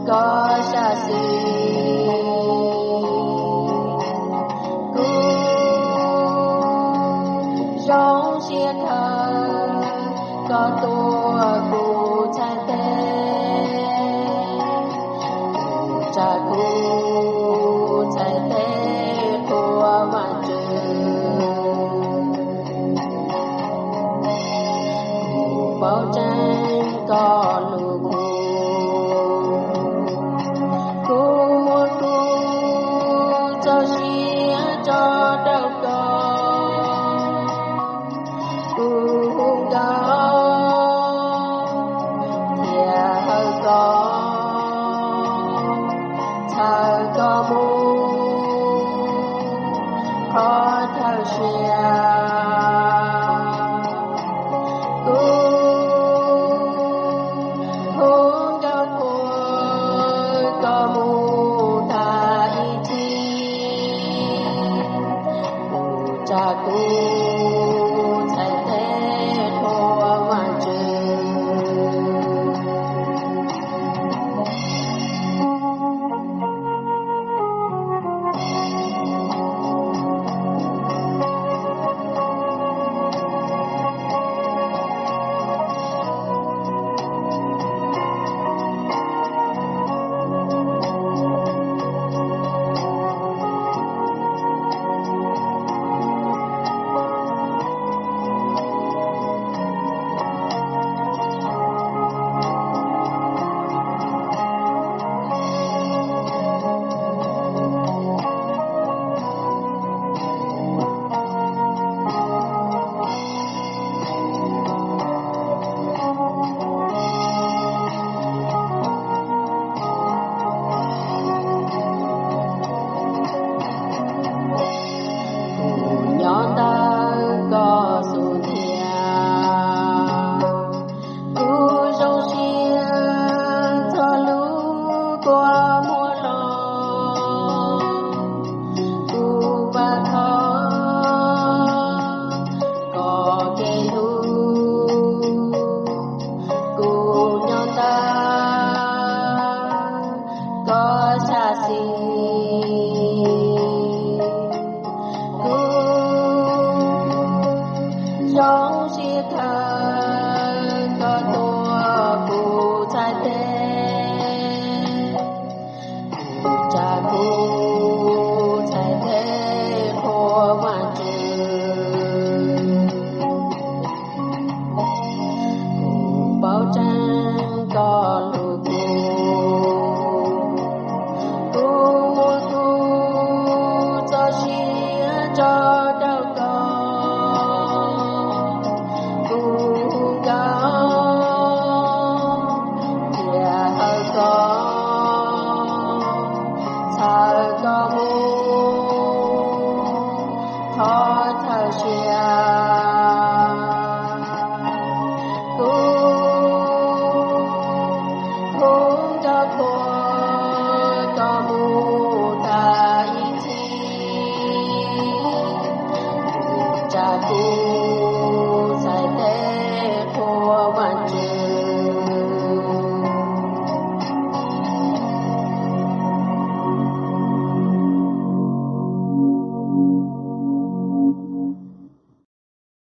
có xa xỉ cú giống chia thơ có tua cú cha tê cha cú cha tê thua mà bao tranh có lù cô muốn cô cho xía cho đâu có cô đó thìa hơi có thờ có mu khó thờ xìa cha cô chạy thế thua mà giống chia thơ có tua cụ trái thế cha cụ trái thế thua mà bao tranh có lù cụ muốn cụ cho chia cho đâu có cha cô